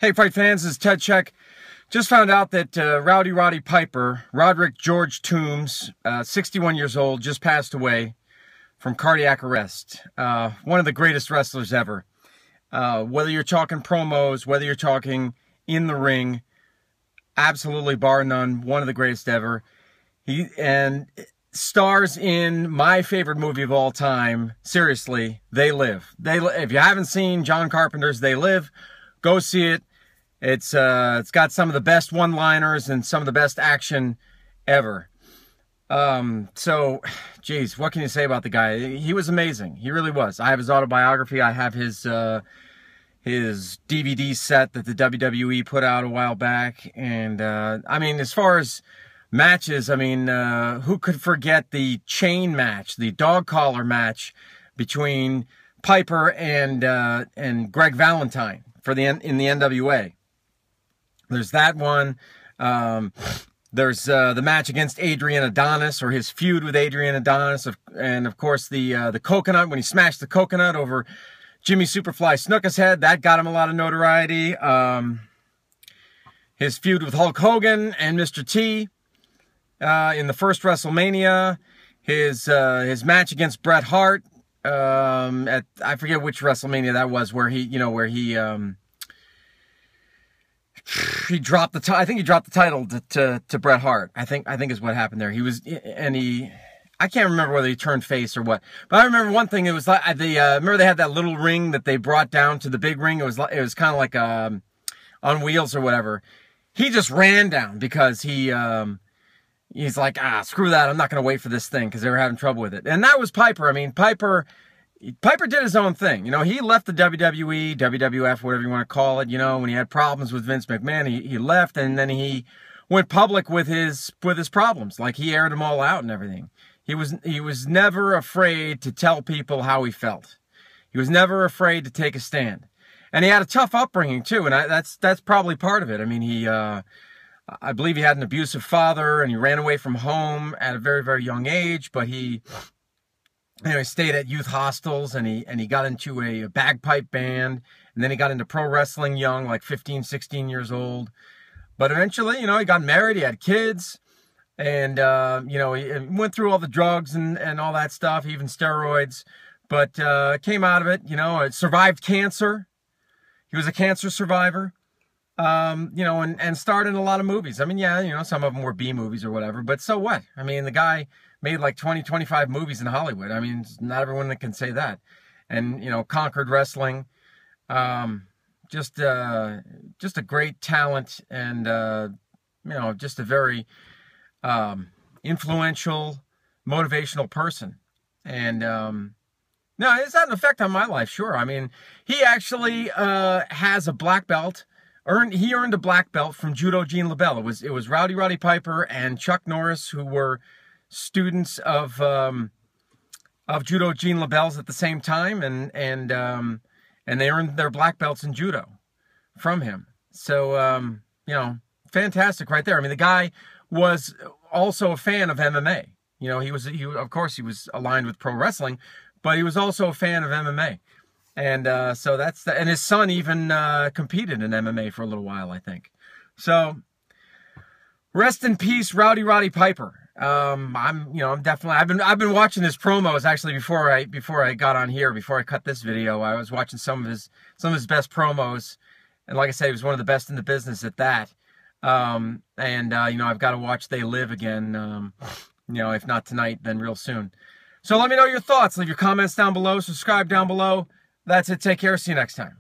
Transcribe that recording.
Hey, fight fans, this is Ted Check. Just found out that Roddy Piper, Roderick George Toombs, 61 years old, just passed away from cardiac arrest. One of the greatest wrestlers ever. Whether you're talking promos, whether you're talking in the ring, absolutely bar none, one of the greatest ever. He stars in my favorite movie of all time. Seriously, They Live. If you haven't seen John Carpenter's They Live, go see it. It's got some of the best one-liners and some of the best action ever. So, geez, what can you say about the guy? He was amazing. He really was. I have his autobiography. I have his DVD set that the WWE put out a while back. And, I mean, as far as matches, I mean, who could forget the chain match, the dog collar match between Piper and Greg Valentine in the NWA. There's that one. There's the match against Adrian Adonis, or his feud with Adrian Adonis, and of course the coconut, when he smashed the coconut over Jimmy Superfly Snuka's head. That got him a lot of notoriety. His feud with Hulk Hogan and Mr. T in the first WrestleMania. His match against Bret Hart at, I forget which WrestleMania that was, where he dropped the I think he dropped the title to Bret Hart. I think is what happened there. I can't remember whether he turned face or what. But I remember one thing. It was like remember they had that little ring that they brought down to the big ring. It was kind of like on wheels or whatever. He just ran down because he's like, screw that. I'm not going to wait for this thing, because they were having trouble with it. And that was Piper. I mean, Piper did his own thing. You know, he left the WWE, WWF, whatever you want to call it. You know, when he had problems with Vince McMahon, he left, and then he went public with his problems. Like, he aired them all out and everything. He was never afraid to tell people how he felt. He was never afraid to take a stand. And he had a tough upbringing too, and that's probably part of it. I mean, I believe he had an abusive father, and he ran away from home at a very, very young age, but he stayed at youth hostels, and he got into a bagpipe band, and then he got into pro wrestling young, like 15, 16 years old. But eventually, you know, he got married, he had kids, and, you know, he went through all the drugs and all that stuff, even steroids, but came out of it, you know, survived cancer. He was a cancer survivor, you know, and starred in a lot of movies. I mean, yeah, you know, some of them were B movies or whatever, but so what? I mean, the guy made like 20, 25 movies in Hollywood. I mean, not everyone that can say that. And, you know, conquered wrestling. Just a great talent, and, you know, just a very influential, motivational person. And, no, it's had an effect on my life, sure. I mean, he actually has a black belt. He earned a black belt from Judo Gene LaBelle. It was Roddy Piper and Chuck Norris, who were students of Judo Gene LaBelle's at the same time, and they earned their black belts in judo from him. So, you know, fantastic right there. I mean, the guy was also a fan of MMA. You know, of course he was aligned with pro wrestling, but he was also a fan of MMA. And so and his son even competed in MMA for a little while, I think. So rest in peace, Roddy Piper. I've been watching his promos actually before I got on here, before I cut this video. I was watching some of his best promos, and like I said, he was one of the best in the business at that. You know, I've got to watch They Live again. You know, if not tonight, then real soon. So let me know your thoughts. Leave your comments down below. Subscribe down below. That's it. Take care. See you next time.